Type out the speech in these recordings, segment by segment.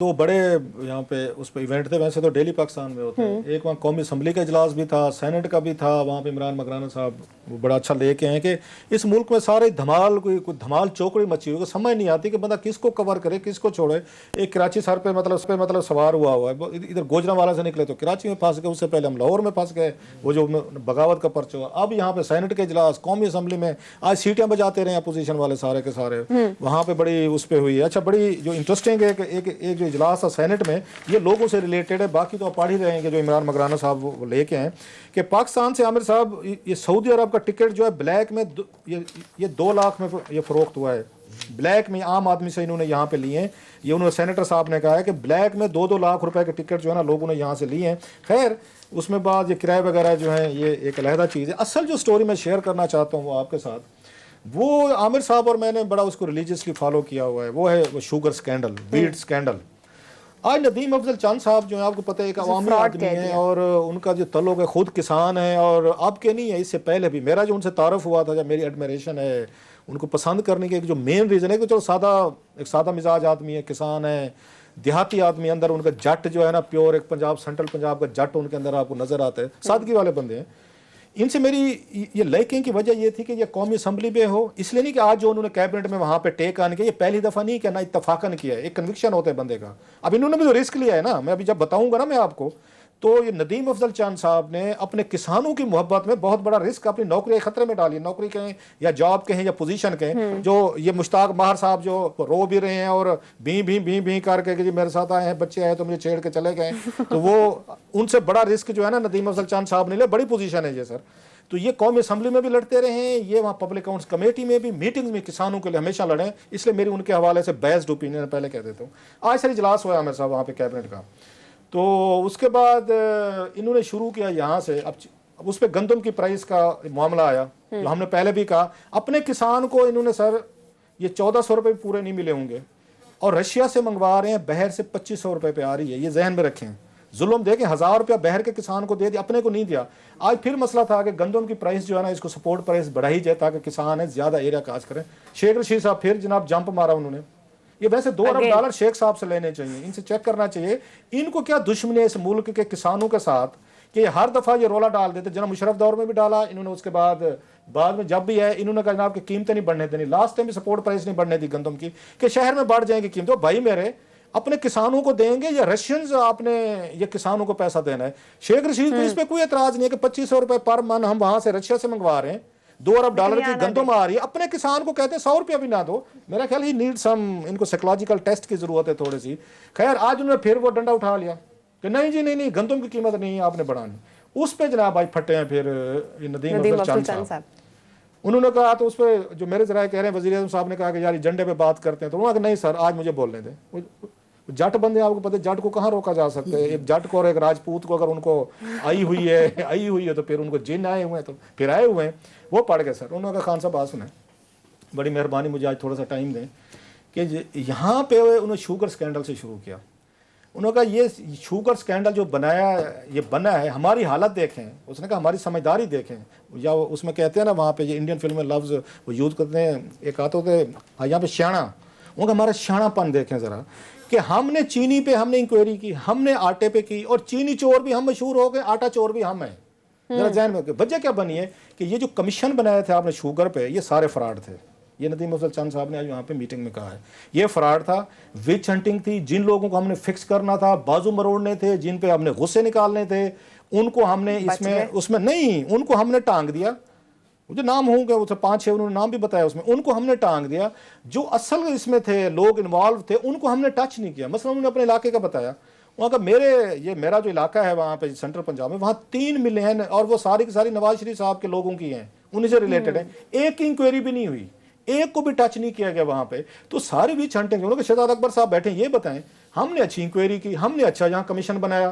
तो बड़े यहाँ पे उस पर इवेंट थे, वैसे तो डेली पाकिस्तान में होते हैं। एक वहाँ कौमी असम्बली का इजलास भी था, सेनेट का भी था। वहाँ पे इमरान मकराना साहब वो बड़ा अच्छा लेके हैं कि इस मुल्क में सारे धमाल कोई धमाल चौकड़ी मची हुई, समझ नहीं आती कि बंदा किसको कवर करे किसको छोड़े। एक कराची सर पे मतलब सवार हुआ है, इधर गोजरावाला से निकले तो कराची में फंस गए, उससे पहले हम लाहौर में फंस गए, वो जो बगावत का पर्चा हुआ। अब यहाँ पे सेनेट के इजलास, कौमी असम्बली में आज सीटियाँ बजाते रहे अपोजिशन वाले सारे के सारे, वहाँ पे बड़ी उस पर हुई है। अच्छा, बड़ी जो इंटरेस्टिंग एक जो इजलास था सेनेट में, ये लोगों से रिलेटेड है, बाकी तो आप पढ़ ही रहे हैं कि जो इमरान मकराना साहब वो लेके हैं कि पाकिस्तान से आमिर साहब ये सऊदी अरब का टिकट जो है ब्लैक में ये 2 लाख में ये फरोख्त हुआ है। ब्लैक में आम आदमी से इन्होंने यहाँ पे लिए हैं। ये उन्होंने सेनेटर साहब ने कहा है कि ब्लैक में 2-2 लाख रुपए के टिकट जो है ना लोगों ने यहाँ से लिए हैं। खैर उसमें बाद ये किराए वगैरह जो है ये एक अलहदा चीज़ है। असल जो स्टोरी मैं शेयर करना चाहता हूँ वो आपके साथ, वो आमिर साहब और मैंने बड़ा उसको रिलीजियसली फॉलो किया हुआ है, वो है वो शुगर स्कैंडल, बीट स्कैंडल। आज नदीम अफजल चंद साहब जो है आपको पता है एक अवामी आदमी है और उनका जो तल्लुक है खुद किसान है, और अब के नहीं है, इससे पहले भी मेरा जो उनसे तारुफ हुआ था, जब मेरी एडमिरेशन है उनको पसंद करने के एक जो मेन रीज़न है कि चलो एक सादा मिजाज आदमी है, किसान है, देहाती आदमी, अंदर उनका जट जो है ना प्योर एक पंजाब सेंट्रल पंजाब का जट उनके अंदर आपको नजर आता है, सादगी वाले बंदे हैं। इनसे मेरी ये लाइकिंग की वजह ये थी कि ये कौमी असम्बली में हो, इसलिए नहीं कि आज जो उन्होंने कैबिनेट में वहाँ पे टेक आने के, ये पहली दफ़ा नहीं किया ना, इत्तफाकन किया है, एक कन्विक्शन होता है बंदे का। अब इन्होंने भी तो रिस्क लिया है ना, मैं अभी जब बताऊंगा ना मैं आपको, तो ये नदीम अफजल चंद साहब ने अपने किसानों की मोहब्बत में बहुत बड़ा रिस्क अपनी नौकरी खतरे में डाली, नौकरी कहें या जॉब कहें या पोजीशन कहें। जो ये मुश्ताक माहर साहब जो रो भी रहे हैं और भी करके कि जी मेरे साथ आए हैं, बच्चे आए तो मुझे छेड़ के चले गए, तो वो उनसे बड़ा रिस्क जो है ना नदीम अफजल चंद साहब ने लिया। बड़ी पोजीशन है ये सर। तो ये कौमी असम्बली में भी लड़ते रहे हैं, ये वहाँ पब्लिक अकाउंट्स कमेटी में भी, मीटिंग्स में किसानों के लिए हमेशा लड़े, इसलिए मेरी उनके हवाले से बेस्ड ओपिनियन पहले कह देता हूँ। आज सर इजलास हुआ आमिर साहब वहाँ पे कैबिनेट का, तो उसके बाद इन्होंने शुरू किया यहाँ से, अब उस पर गंदम की प्राइस का मामला आया, जो हमने पहले भी कहा, अपने किसान को इन्होंने सर ये 1400 रुपये पूरे नहीं मिले होंगे, और रशिया से मंगवा रहे हैं, बहर से 2500 रुपये पे आ रही है, ये जहन में रखें। जुल्म देके 1000 रुपया बहर के किसान को दे दिया, अपने को नहीं दिया। आज फिर मसला था कि गंदम की प्राइस जो है ना इसको सपोर्ट प्राइस बढ़ाई जाए ताकि किसान है ज्यादा एरिया काज करें। शेख रशीद साहब फिर जनाब जंप मारा उन्होंने। ये वैसे $2 अरब शेख साहब से लेने चाहिए, इनसे चेक करना चाहिए इनको क्या दुश्मनी है इस मुल्क के किसानों के साथ कि हर दफा ये रोला डाल देते। जनाब मुशर्रफ दौर में भी डाला इन्होंने, उसके बाद में जब भी है इन्होंने कहा जनाब की कीमतें नहीं बढ़ने देनी, लास्ट टाइम भी सपोर्ट प्राइस नहीं बढ़ने दी गंदम की कि शहर में बढ़ जाएंगी कीमतें। भाई मेरे अपने किसानों को देंगे या रशियंस आपने ये किसानों को पैसा देना है? शेख रशीद को इस पर कोई एतराज नहीं है कि 2500 रुपए पर मन हम वहां से रशिया से मंगवा रहे हैं, $2 अरब की गंदम आ रही है, अपने किसान को कहते हैं 100 रुपया भी ना दो। मेरा ख्याल ही नीड सम, इनको साइकोलॉजिकल टेस्ट की जरूरत है थोड़ी सी। खैर आज उन्होंने फिर वो डंडा उठा लिया कि नहीं जी नहीं गंदम की कीमत नहीं है आपने बढ़ानी। उस पर जनाब भाई फटे हैं फिर नदीम अफजल चंद साहब। उन्होंने कहा, तो उस पर जो मेरे जरा कह रहे हैं वज़ीर आज़म साहब ने कहा कि यार एजेंडे पे बात करते हैं, तो उन्होंने कहा नहीं सर आज मुझे बोलने दें। जट बंदे आपको पता है जट को कहाँ रोका जा सकता है? एक जट को और एक राजपूत को अगर उनको आई हुई है तो फिर उनको जिन आए हुए हैं तो फिर आए हुए हैं। वो पढ़ गए सर। उन्होंने कहा खान साहब बात सुने, बड़ी मेहरबानी मुझे आज थोड़ा सा टाइम दें कि यहाँ पे उन्होंने शुगर स्कैंडल से शुरू किया। उन्होंने कहा ये शुगर स्कैंडल जो ये बना है, हमारी हालत देखें। उसने कहा हमारी समझदारी देखें, या उसमें कहते हैं ना वहाँ पे ये इंडियन फिल्म में लफ्ज़ वो यूज़ करते हैं, एक आते होते यहाँ पे श्याणा, उनका हमारा श्याणापन देखें ज़रा कि हमने चीनी पे हमने इंक्वायरी की, हमने आटे पे की, और चीनी चोर भी हम मशहूर हो गए, आटा चोर भी हम हैं। जरा जहन में वजह क्या बनी है कि ये जो कमीशन बनाए थे आपने शुगर पे, ये सारे फ्रॉड थे। ये नदीम अफजल चंद साहब ने आज वहाँ पे मीटिंग में कहा है, ये फ्रॉड था, विच हंटिंग थी। जिन लोगों को हमने फिक्स करना था, बाजू मरोड़ने थे, जिन पे हमने गुस्से निकालने थे, उनको हमने उसमें नहीं, उनको हमने टांग दिया। मुझे नाम होंगे उसे 5-6 उन्होंने नाम भी बताया उसमें, उनको हमने टांग दिया। जो असल इसमें थे लोग इन्वॉल्व थे उनको हमने टच नहीं किया। मसलन उन्होंने अपने इलाके का बताया, वहाँ का मेरा जो इलाका है वहाँ पे सेंट्रल पंजाब में, वहाँ 3 मिले हैं और वो सारी की सारी नवाज शरीफ साहब के लोगों की हैं, उन्हीं से रिलेटेड है। एक की इंक्वायरी भी नहीं हुई, एक को भी टच नहीं किया गया वहाँ पे। तो सारी भी छंटेंगे। उन्होंने शहजाद अकबर साहब बैठे, ये बताएं हमने अच्छी इंक्वायरी की, हमने अच्छा यहाँ कमीशन बनाया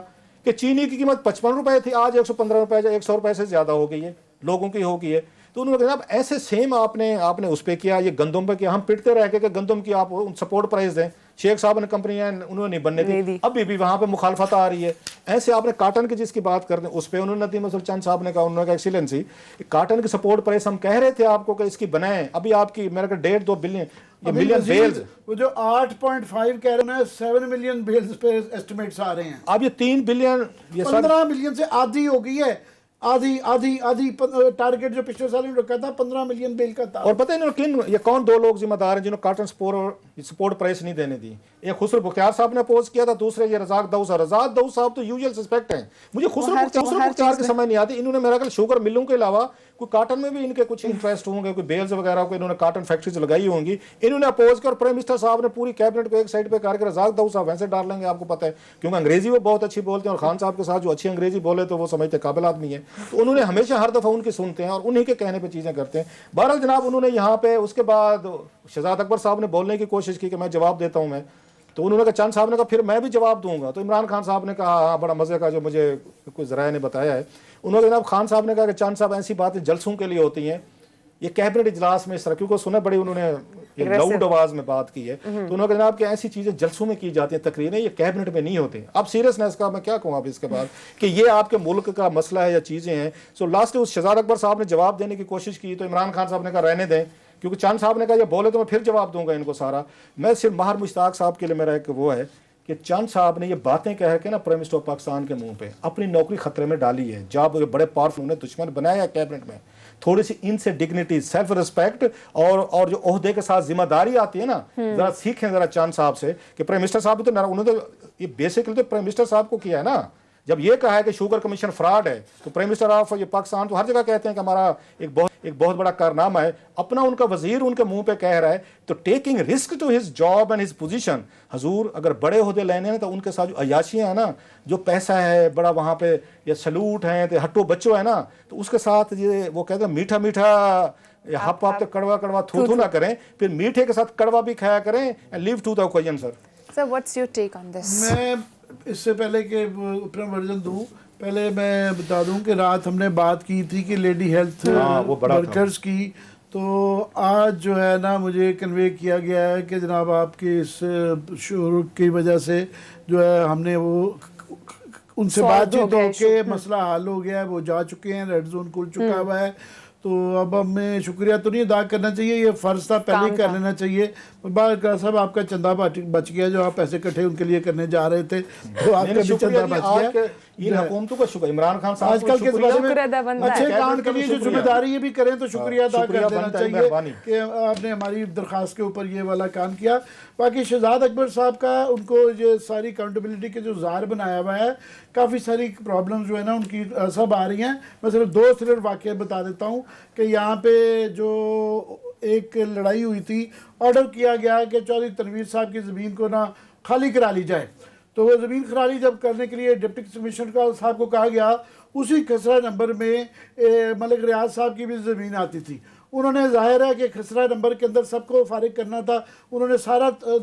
कि चीनी की कीमत 55 रुपए थी, आज 115 रुपए, 100 रुपए से ज्यादा हो गई है, लोगों की हो गई है। तो उन्होंने कहा ऐसे सेम आपने उस पर किया, ये गंदम पे किया। हम पिटते रह के कि गंदम की आप सपोर्ट प्राइस दें, शेख साहब ने कंपनियां उन्होंने नहीं बनने दी, अभी भी वहां पे मुखालफत आ रही है। ऐसे आपने काटन की जिसकी बात करते हैं उस पर उन्होंने नदीम अफजल चंद साहब ने कहा, उन्होंने कहा एक्सीलेंसी काटन की सपोर्ट प्राइस हम कह रहे थे आपको कि इसकी बनाएं, अभी आपकी मेरे को 1.5-2 बिलियन मिलियन बेल्स, वो जो 8.5 कह रहे हैं 7 मिलियन बेल्स पे एस्टिमेट्स आ रहे हैं। अब ये 3 बिलियन, ये 15 मिलियन से आधी हो गई है, आधी आधी आधी टारगेट जो पिछले साल इन्होंने रखा था 15 मिलियन बेल का था। और पता है इन्होंने ये कौन 2 लोग जिम्मेदार हैं जिन्होंने काटन सपोर्ट प्राइस नहीं देने दी? एक खुसरो बुख्तियार साहब ने अपोज किया था, दूसरे ये रजाक दाऊद साहब तो यूजुअल सस्पेक्ट हैं। मुझे खुसरो बुख्तियार के समझ नहीं आती। इन्होंने मेरा ख्याल शुगर मिलों के अलावा कोई काटन में भी इनके कुछ इंटरेस्ट होंगे, कोई बेल्स वगैरह को इन्होंने काटन फैक्ट्रीज लगाई होंगी, इन्होंने अपोज किया। और प्राइम मिनिस्टर साहब ने पूरी कैबिनेट को एक साइड पे करके रजाक दाऊद साहब वैसे डाल लेंगे, आपको पता है, क्योंकि अंग्रेजी वो बहुत अच्छी बोलते हैं और खान साहब के साथ जो अच्छी अंग्रेजी बोले तो वो समझते काबिल आदमी है, तो उन्होंने हमेशा हर दफा उनकी सुनते हैं और उन्हीं के कहने पर चीजें करते हैं। बहरहाल जनाब उन्होंने यहाँ पे उसके बाद शहजाद अकबर साहब ने बोलने की कोशिश की कि मैं जवाब देता हूँ मैं, तो उन्होंने कहा, चंद साहब ने कहा फिर मैं भी जवाब दूंगा। तो इमरान खान साहब ने कहा, हाँ बड़ा मजे का जो मुझे कुछ जराये ने बताया है, उन्होंने जनाब खान साहब ने कहा कि चंद साहब ऐसी बातें जलसों के लिए होती हैं, ये कैबिनेट इजलास में इस तरह, क्योंकि सुना बड़ी उन्होंने लाउड आवाज में बात की है, तो उन्होंने कहा जनाब कि ऐसी चीजें जलसों में की जाती हैं, तकरीरें, ये कैबिनेट में नहीं होती। अब सीरियसनेस का मैं क्या कहूँ अब इसके बाद कि ये आपके मुल्क का मसला है या चीजें हैं। सो लास्ट उस शहजाद अकबर साहब ने जवाब देने की कोशिश की, तो इमरान खान साहब ने कहा रहने दें, क्योंकि चंद साहब ने कहा ये बोले तो मैं फिर जवाब दूंगा इनको सारा। मैं सिर्फ माहिर मुश्ताक साहब के लिए मेरा एक वो है कि चंद साहब ने ये बातें कह के ना प्राइम मिनिस्टर ऑफ पाकिस्तान के मुंह पे अपनी नौकरी खतरे में डाली है। जब बड़े पावरफुल उन्हें दुश्मन बनाया है कैबिनेट में, थोड़ी सी इनसे डिग्निटी, सेल्फ रिस्पेक्ट और जो ओहदे के साथ जिम्मेदारी आती है ना, जरा सीखें जरा चंद साहब से कि प्राइम मिनिस्टर साहब तो उन्होंने तो ये बेसिकली तो प्राइम मिनिस्टर साहब को किया है ना। जब ये कहा है कि शुगर कमीशन फ्रॉड है, तो प्राइम मिनिस्टर ऑफ ये पाकिस्तान तो हर जगह कहते हैं कि हमारा एक बहुत बड़ा कारनामा है, अपना उनका वजीर उनके मुंह पे कह रहा है, तो taking risk to his job and his position. हजूर अगर बड़े ओहदे लेने हैं तो उनके साथ जो अयाशियां हैं ना, जो पैसा है बड़ा वहां पे, ये सलूट है, तो हट्टो बच्चो है ना, तो उसके साथ ये वो कहते हैं मीठा मीठा हप हप तो कड़वा कड़वा थू ना करें, फिर मीठे के साथ कड़वा भी खाया करें and leave to the occasion. Sir what's your take on this? मैं इससे पहले कि अपना वर्जन दूं, पहले मैं बता दूं कि रात हमने बात की थी कि लेडी हेल्थ वर्कर्स की, तो आज जो है ना मुझे कन्वे किया गया है कि जनाब आपके इस शोर की वजह से जो है हमने वो उनसे बातचीत होके मसला हल हो गया है, वो जा चुके हैं, रेड जोन खुल चुका हुआ है। तो अब हमें शुक्रिया तो नहीं अदा करना चाहिए, ये फ़र्ज़ था पहले ही कर लेना चाहिए। बार साहब आपका चंदा बच गया, जो आप पैसे इकट्ठे उनके लिए करने जा रहे थे, तो आपका भी चंदा बच गया। इन हुकूमतों का शुक्र, इमरान खान साहब आजकल के ज़माने में अच्छे काम के लिए जो जिम्मेदारी ये भी करें तो शुक्रिया अदा कर देना चाहिए कि आपने हमारी दरख्वास्त के ऊपर ये वाला काम किया। बाकी शहजाद अकबर साहब का उनको ये सारी अकाउंटेबिलिटी के जो जार बनाया हुआ है, काफ़ी सारी प्रॉब्लम्स जो है ना उनकी सब आ रही हैं। मैं सिर्फ 2 सिर्फ वाक़या बता देता हूँ कि यहाँ पे जो एक लड़ाई हुई थी, ऑर्डर किया गया कि चौधरी तनवीर साहब की ज़मीन को ना खाली करा ली जाए, तो वो ज़मीन खाली जब करने के लिए डिप्टी कमिश्नर साहब को कहा गया, उसी खसरा नंबर में मलिक रियाज साहब की भी ज़मीन आती थी। उन्होंने जाहिर है कि खसरा नंबर के अंदर सबको फारिग करना था, उन्होंने सारा